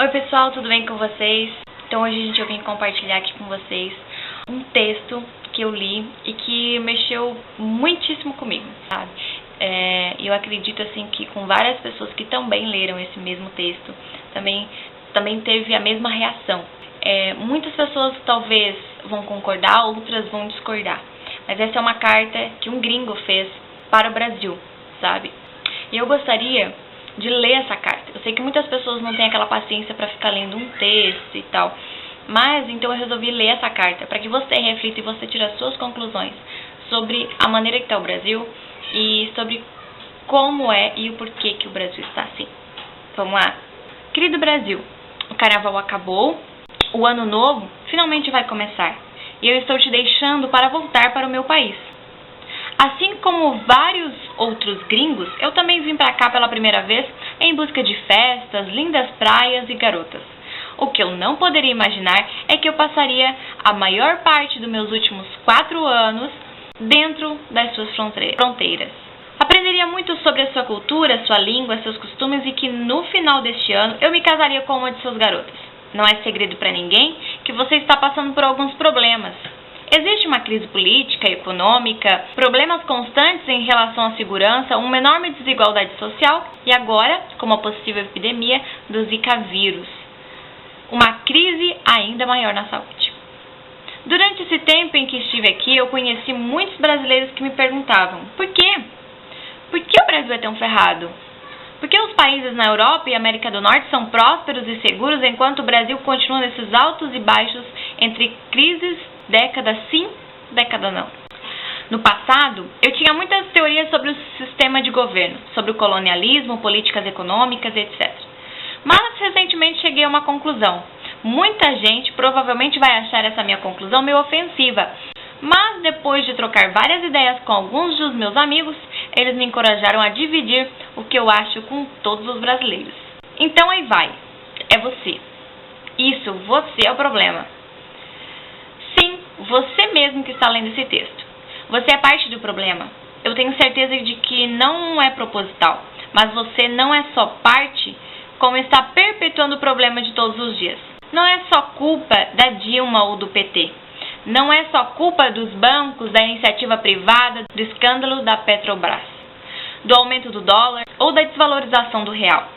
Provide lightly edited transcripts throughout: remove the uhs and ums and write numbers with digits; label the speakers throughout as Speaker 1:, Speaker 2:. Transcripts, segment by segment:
Speaker 1: Oi pessoal, tudo bem com vocês? Então hoje a gente vai vir compartilhar aqui com vocês um texto que eu li e que mexeu muitíssimo comigo, sabe? Eu acredito assim que com várias pessoas que também leram esse mesmo texto, também teve a mesma reação. Muitas pessoas talvez vão concordar, outras vão discordar, mas essa é uma carta que um gringo fez para o Brasil, sabe? E eu gostaria de ler essa carta. Eu sei que muitas pessoas não têm aquela paciência para ficar lendo um texto e tal, mas então eu resolvi ler essa carta para que você reflita e você tire as suas conclusões sobre a maneira que está o Brasil e sobre como é e o porquê que o Brasil está assim. Vamos lá? Querido Brasil, o carnaval acabou, o ano novo finalmente vai começar e eu estou te deixando para voltar para o meu país. Assim como vários outros gringos, eu também vim para cá pela primeira vez em busca de festas, lindas praias e garotas. O que eu não poderia imaginar é que eu passaria a maior parte dos meus últimos 4 anos dentro das suas fronteiras. Aprenderia muito sobre a sua cultura, sua língua, seus costumes e que no final deste ano eu me casaria com uma de suas garotas. Não é segredo para ninguém que você está passando por alguns problemas. Existe uma crise política, econômica, problemas constantes em relação à segurança, uma enorme desigualdade social e agora, como a possível epidemia do Zika vírus, uma crise ainda maior na saúde. Durante esse tempo em que estive aqui, eu conheci muitos brasileiros que me perguntavam: por quê? Por que o Brasil é tão ferrado? Por que os países na Europa e América do Norte são prósperos e seguros enquanto o Brasil continua nesses altos e baixos entre crises, década sim, década não? No passado, eu tinha muitas teorias sobre o sistema de governo, sobre o colonialismo, políticas econômicas, etc. Mas recentemente cheguei a uma conclusão. Muita gente provavelmente vai achar essa minha conclusão meio ofensiva, mas depois de trocar várias ideias com alguns dos meus amigos, eles me encorajaram a dividir o que eu acho com todos os brasileiros. Então aí vai, é você. Isso, você é o problema. Sim, você mesmo que está lendo esse texto. Você é parte do problema. Eu tenho certeza de que não é proposital, mas você não é só parte, como está perpetuando o problema de todos os dias. Não é só culpa da Dilma ou do PT. Não é só culpa dos bancos, da iniciativa privada, do escândalo da Petrobras, do aumento do dólar ou da desvalorização do real.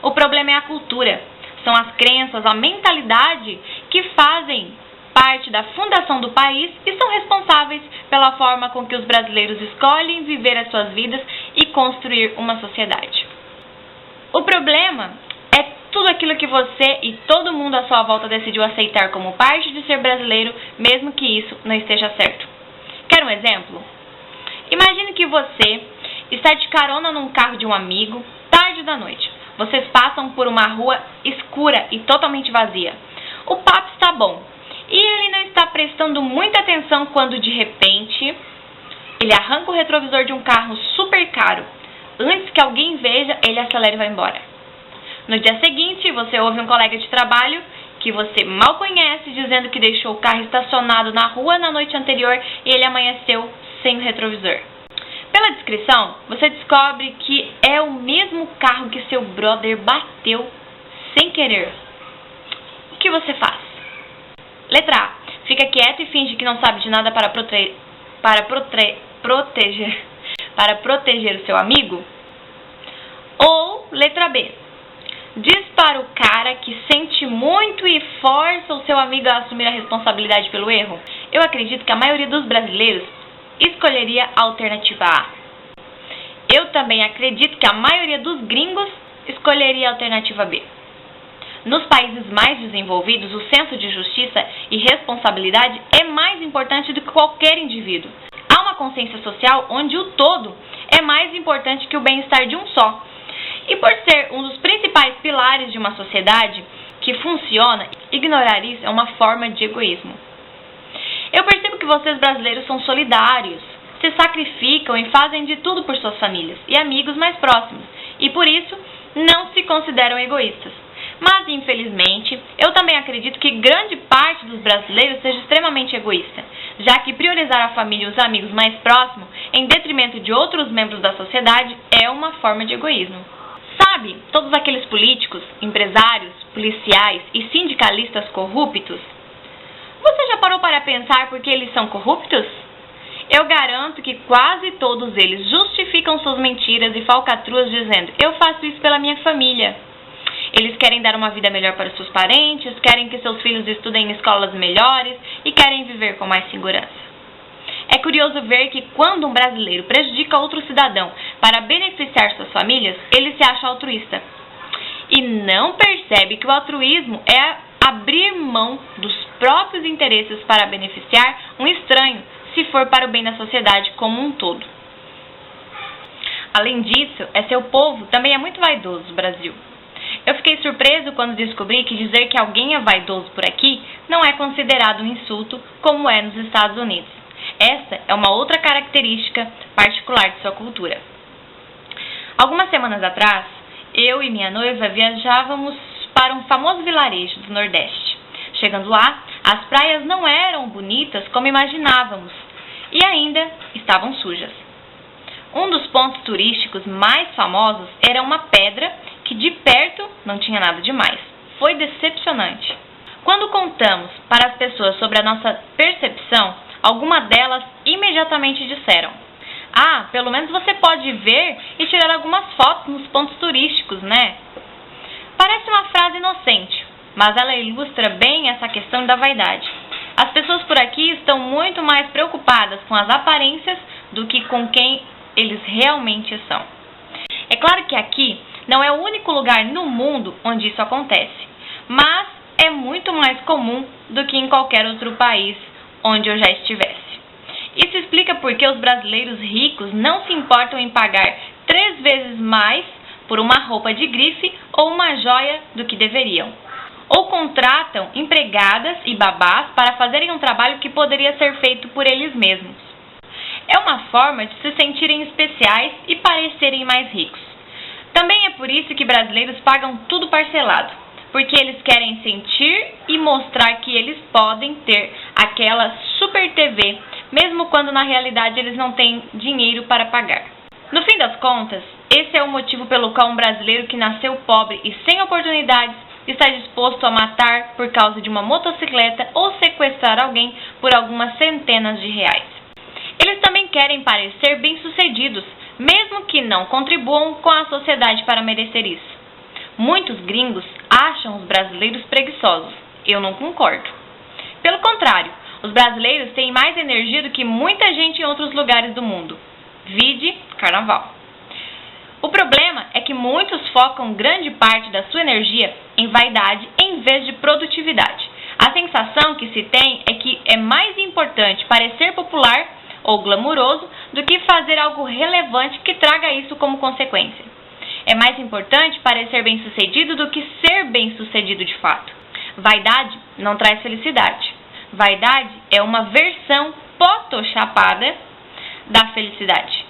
Speaker 1: O problema é a cultura. São as crenças, a mentalidade que fazem parte da fundação do país e são responsáveis pela forma com que os brasileiros escolhem viver as suas vidas e construir uma sociedade. O problema é tudo aquilo que você e todo mundo à sua volta decidiu aceitar como parte de ser brasileiro, mesmo que isso não esteja certo. Quer um exemplo? Imagine que você está de carona num carro de um amigo, tarde da noite. Vocês passam por uma rua escura e totalmente vazia. O papo está bom e ele não está prestando muita atenção quando de repente ele arranca o retrovisor de um carro super caro. Antes que alguém veja, ele acelera e vai embora. No dia seguinte, você ouve um colega de trabalho que você mal conhece dizendo que deixou o carro estacionado na rua na noite anterior e ele amanheceu sem o retrovisor. Pela descrição, você descobre que é o mesmo carro que seu brother bateu sem querer. O que você faz? Letra A. Fica quieto e finge que não sabe de nada para proteger o seu amigo? Ou letra B. Diz para o cara que sente muito e força o seu amigo a assumir a responsabilidade pelo erro? Eu acredito que a maioria dos brasileiros escolheria a alternativa A. Eu também acredito que a maioria dos gringos escolheria a alternativa B. Nos países mais desenvolvidos, o senso de justiça e responsabilidade é mais importante do que qualquer indivíduo. Há uma consciência social onde o todo é mais importante que o bem-estar de um só. E por ser um dos principais pilares de uma sociedade que funciona, ignorar isso é uma forma de egoísmo. Eu percebo que vocês brasileiros são solidários, se sacrificam e fazem de tudo por suas famílias e amigos mais próximos, e por isso não se consideram egoístas. Mas, infelizmente, eu também acredito que grande parte dos brasileiros seja extremamente egoísta, já que priorizar a família e os amigos mais próximos em detrimento de outros membros da sociedade é uma forma de egoísmo. Sabe, todos aqueles políticos, empresários, policiais e sindicalistas corruptos? Você já parou para pensar por que eles são corruptos? Eu garanto que quase todos eles justificam suas mentiras e falcatruas dizendo: eu faço isso pela minha família. Eles querem dar uma vida melhor para os seus parentes, querem que seus filhos estudem em escolas melhores e querem viver com mais segurança. É curioso ver que quando um brasileiro prejudica outro cidadão para beneficiar suas famílias, ele se acha altruísta. E não percebe que o altruísmo é abrir mão dos próprios interesses para beneficiar um estranho, se for para o bem da sociedade como um todo. Além disso, seu povo também é muito vaidoso no Brasil. Eu fiquei surpreso quando descobri que dizer que alguém é vaidoso por aqui não é considerado um insulto como é nos Estados Unidos. Essa é uma outra característica particular de sua cultura. Algumas semanas atrás, eu e minha noiva viajávamos para um famoso vilarejo do Nordeste. Chegando lá, as praias não eram bonitas como imaginávamos e ainda estavam sujas. Um dos pontos turísticos mais famosos era uma pedra que de perto não tinha nada demais. Foi decepcionante. Quando contamos para as pessoas sobre a nossa percepção, algumas delas imediatamente disseram: ah, pelo menos você pode ver e tirar algumas fotos nos pontos turísticos, né? Parece uma frase inocente, mas ela ilustra bem essa questão da vaidade. As pessoas por aqui estão muito mais preocupadas com as aparências do que com quem eles realmente são. É claro que aqui não é o único lugar no mundo onde isso acontece, mas é muito mais comum do que em qualquer outro país onde eu já estivesse. Isso explica por que os brasileiros ricos não se importam em pagar 3 vezes mais por uma roupa de grife ou uma joia do que deveriam. Ou contratam empregadas e babás para fazerem um trabalho que poderia ser feito por eles mesmos. É uma forma de se sentirem especiais e parecerem mais ricos. Também é por isso que brasileiros pagam tudo parcelado, porque eles querem sentir e mostrar que eles podem ter aquela super TV, mesmo quando na realidade eles não têm dinheiro para pagar. No fim das contas, esse é o motivo pelo qual um brasileiro que nasceu pobre e sem oportunidades está disposto a matar por causa de uma motocicleta ou sequestrar alguém por algumas centenas de reais. Eles também querem parecer bem-sucedidos, mesmo que não contribuam com a sociedade para merecer isso. Muitos gringos acham os brasileiros preguiçosos. Eu não concordo. Pelo contrário, os brasileiros têm mais energia do que muita gente em outros lugares do mundo. Vide Carnaval. O problema é que muitos focam grande parte da sua energia em vaidade em vez de produtividade. A sensação que se tem é que é mais importante parecer popular ou glamuroso do que fazer algo relevante que traga isso como consequência. É mais importante parecer bem-sucedido do que ser bem-sucedido de fato. Vaidade não traz felicidade. Vaidade é uma versão photoshopada da felicidade.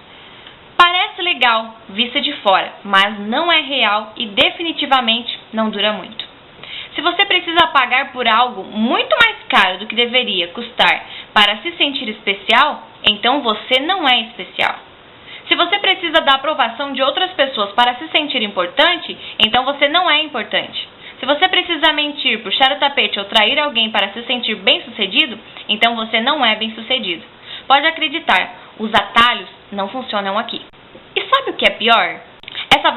Speaker 1: Parece legal, vista de fora, mas não é real e definitivamente não dura muito. Se você precisa pagar por algo muito mais caro do que deveria custar para se sentir especial, então você não é especial. Se você precisa da aprovação de outras pessoas para se sentir importante, então você não é importante. Se você precisa mentir, puxar o tapete ou trair alguém para se sentir bem-sucedido, então você não é bem-sucedido. Pode acreditar, os atalhos não funcionam aqui. E sabe o que é pior? Essa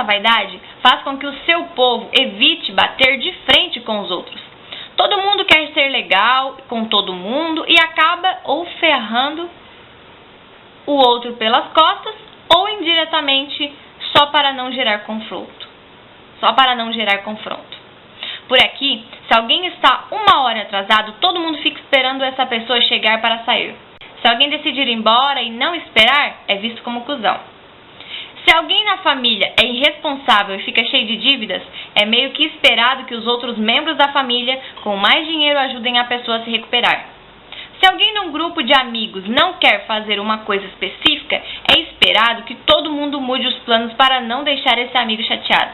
Speaker 1: vaidade faz com que o seu povo evite bater de frente com os outros. Todo mundo quer ser legal com todo mundo e acaba ou ferrando o outro pelas costas ou indiretamente só para não gerar confronto. Por aqui, se alguém está 1 hora atrasado, todo mundo fica esperando essa pessoa chegar para sair. Se alguém decidir ir embora e não esperar, é visto como cuzão. Se alguém na família é irresponsável e fica cheio de dívidas, é meio que esperado que os outros membros da família com mais dinheiro ajudem a pessoa a se recuperar. Se alguém num grupo de amigos não quer fazer uma coisa específica, é esperado que todo mundo mude os planos para não deixar esse amigo chateado.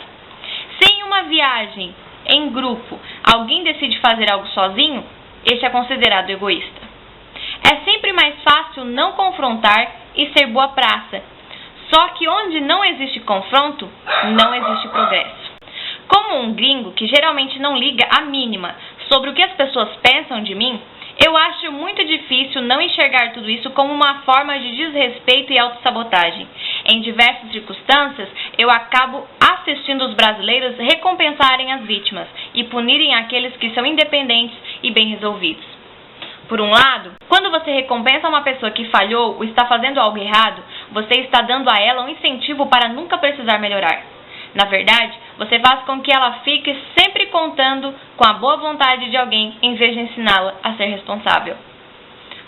Speaker 1: Se em uma viagem em grupo alguém decide fazer algo sozinho, esse é considerado egoísta. É sempre mais fácil não confrontar e ser boa praça. Só que onde não existe confronto, não existe progresso. Como um gringo que geralmente não liga a mínima sobre o que as pessoas pensam de mim, eu acho muito difícil não enxergar tudo isso como uma forma de desrespeito e autossabotagem. Em diversas circunstâncias, eu acabo assistindo os brasileiros recompensarem as vítimas e punirem aqueles que são independentes e bem resolvidos. Por um lado, quando você recompensa uma pessoa que falhou ou está fazendo algo errado, você está dando a ela um incentivo para nunca precisar melhorar. Na verdade, você faz com que ela fique sempre contando com a boa vontade de alguém em vez de ensiná-la a ser responsável.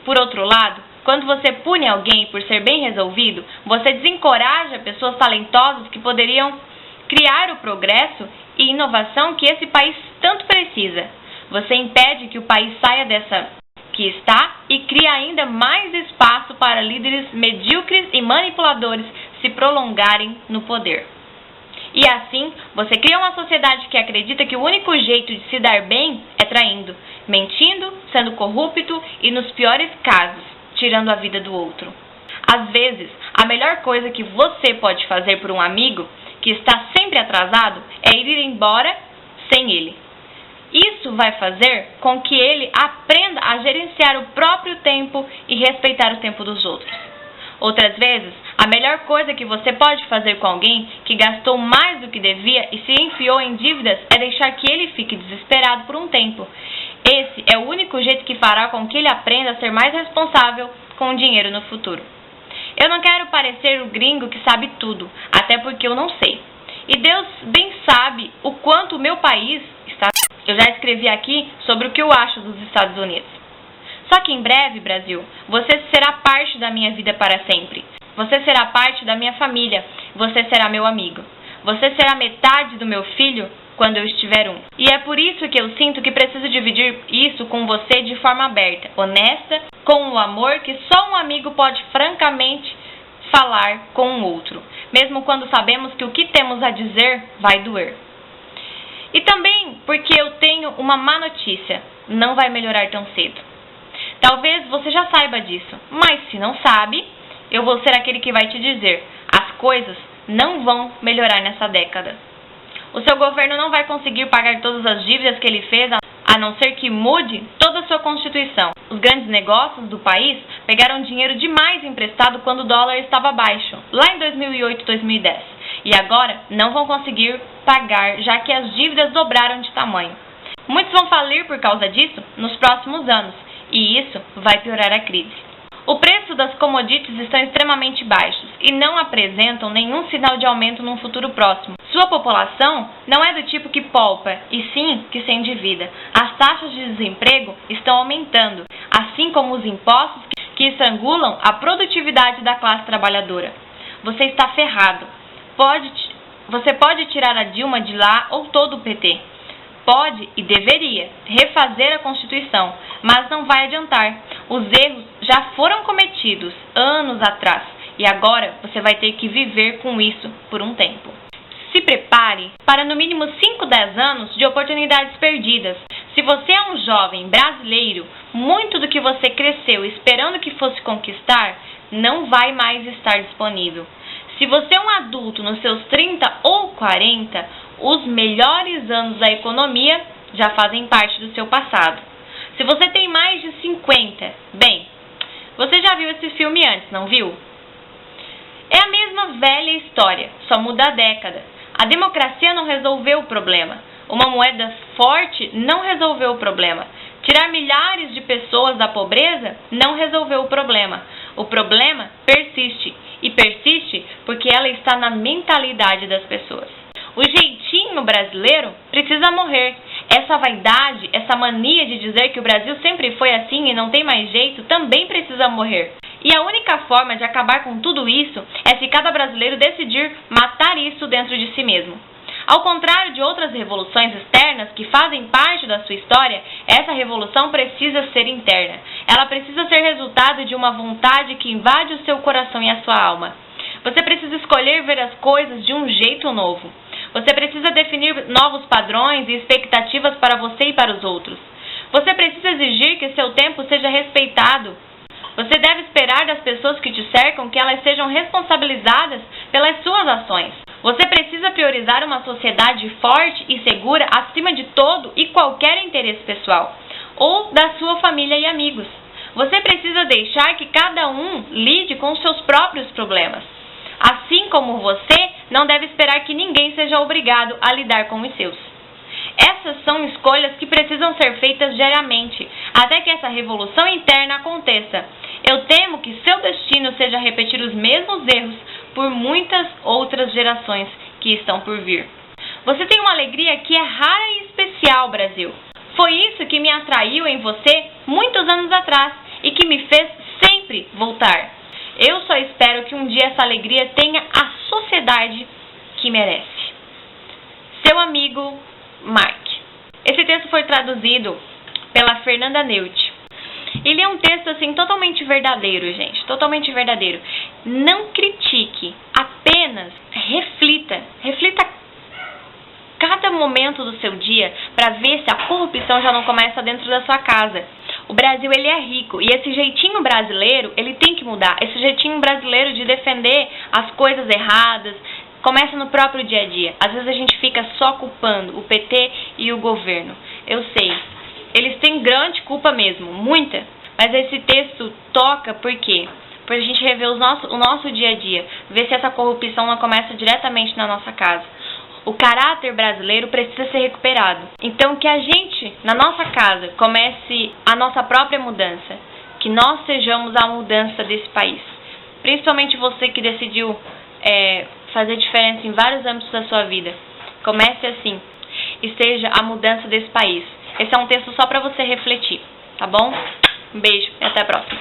Speaker 1: Por outro lado, quando você pune alguém por ser bem resolvido, você desencoraja pessoas talentosas que poderiam criar o progresso e inovação que esse país tanto precisa. Você impede que o país saia dessa que está e cria ainda mais espaço para líderes medíocres e manipuladores se prolongarem no poder. E assim, você cria uma sociedade que acredita que o único jeito de se dar bem é traindo, mentindo, sendo corrupto e, nos piores casos, tirando a vida do outro. Às vezes, a melhor coisa que você pode fazer por um amigo que está sempre atrasado é ir embora sem ele. Isso vai fazer com que ele aprenda a gerenciar o próprio tempo e respeitar o tempo dos outros. Outras vezes, a melhor coisa que você pode fazer com alguém que gastou mais do que devia e se enfiou em dívidas é deixar que ele fique desesperado por um tempo. Esse é o único jeito que fará com que ele aprenda a ser mais responsável com o dinheiro no futuro. Eu não quero parecer o gringo que sabe tudo, até porque eu não sei. E Deus bem sabe o quanto o meu país está. Eu já escrevi aqui sobre o que eu acho dos Estados Unidos. Só que em breve, Brasil, você será parte da minha vida para sempre. Você será parte da minha família. Você será meu amigo. Você será metade do meu filho quando eu estiver um. E é por isso que eu sinto que preciso dividir isso com você de forma aberta, honesta, com o amor que só um amigo pode francamente falar com um outro, mesmo quando sabemos que o que temos a dizer vai doer. E também porque eu tenho uma má notícia: não vai melhorar tão cedo. Talvez você já saiba disso, mas se não sabe, eu vou ser aquele que vai te dizer: as coisas não vão melhorar nessa década. O seu governo não vai conseguir pagar todas as dívidas que ele fez, a não ser que mude toda a sua Constituição. Os grandes negócios do país pegaram dinheiro demais emprestado quando o dólar estava baixo, lá em 2008, 2010. E agora não vão conseguir pagar, já que as dívidas dobraram de tamanho. Muitos vão falir por causa disso nos próximos anos, e isso vai piorar a crise. O preço das commodities estão extremamente baixos e não apresentam nenhum sinal de aumento num futuro próximo. Sua população não é do tipo que poupa, e sim que se endivida. As taxas de desemprego estão aumentando, assim como os impostos que estrangulam a produtividade da classe trabalhadora. Você está ferrado. Você pode tirar a Dilma de lá ou todo o PT. Pode e deveria refazer a Constituição, mas não vai adiantar. Os erros já foram cometidos anos atrás e agora você vai ter que viver com isso por um tempo. Se prepare para no mínimo 5, 10 anos de oportunidades perdidas. Se você é um jovem brasileiro, muito do que você cresceu esperando que fosse conquistar não vai mais estar disponível. Se você é um adulto nos seus 30 ou 40, os melhores anos da economia já fazem parte do seu passado. Se você tem mais de 50, bem, você já viu esse filme antes, não viu? É a mesma velha história, só muda a década. A democracia não resolveu o problema. Uma moeda forte não resolveu o problema. Tirar milhares de pessoas da pobreza não resolveu o problema. O problema persiste, e persiste porque ela está na mentalidade das pessoas. O jeitinho brasileiro precisa morrer. Essa vaidade, essa mania de dizer que o Brasil sempre foi assim e não tem mais jeito, também precisa morrer. E a única forma de acabar com tudo isso é se cada brasileiro decidir matar isso dentro de si mesmo. Ao contrário de outras revoluções externas que fazem parte da sua história, essa revolução precisa ser interna. Ela precisa ser resultado de uma vontade que invade o seu coração e a sua alma. Você precisa escolher ver as coisas de um jeito novo. Você precisa definir novos padrões e expectativas para você e para os outros. Você precisa exigir que seu tempo seja respeitado. Você deve esperar das pessoas que te cercam que elas sejam responsabilizadas pelas suas ações. Você precisa priorizar uma sociedade forte e segura acima de todo e qualquer interesse pessoal, ou da sua família e amigos. Você precisa deixar que cada um lide com os seus próprios problemas. Assim como você não deve esperar que ninguém seja obrigado a lidar com os seus. Essas são escolhas que precisam ser feitas diariamente, até que essa revolução interna aconteça. Eu temo que seu destino seja repetir os mesmos erros por muitas outras gerações que estão por vir. Você tem uma alegria que é rara e especial, Brasil. Foi isso que me atraiu em você muitos anos atrás e que me fez sempre voltar. Eu só espero que um dia essa alegria tenha a sociedade que merece. Seu amigo Mark. Esse texto foi traduzido pela Fernanda Neut. Ele é um texto assim totalmente verdadeiro, gente, totalmente verdadeiro. Não critique, apenas reflita cada momento do seu dia para ver se a corrupção já não começa dentro da sua casa. O Brasil, ele é rico e esse jeitinho brasileiro, ele tem que mudar. Esse jeitinho brasileiro de defender as coisas erradas começa no próprio dia a dia. Às vezes a gente fica só culpando o PT e o governo. Eu sei, eles têm grande culpa mesmo, muita. Mas esse texto toca por quê? Para a gente rever o nosso dia a dia, ver se essa corrupção não começa diretamente na nossa casa. O caráter brasileiro precisa ser recuperado. Então que a gente, na nossa casa, comece a nossa própria mudança. Que nós sejamos a mudança desse país. Principalmente você que decidiu fazer diferença em vários âmbitos da sua vida. Comece assim e seja a mudança desse país. Esse é um texto só para você refletir, tá bom? Um beijo e até a próxima.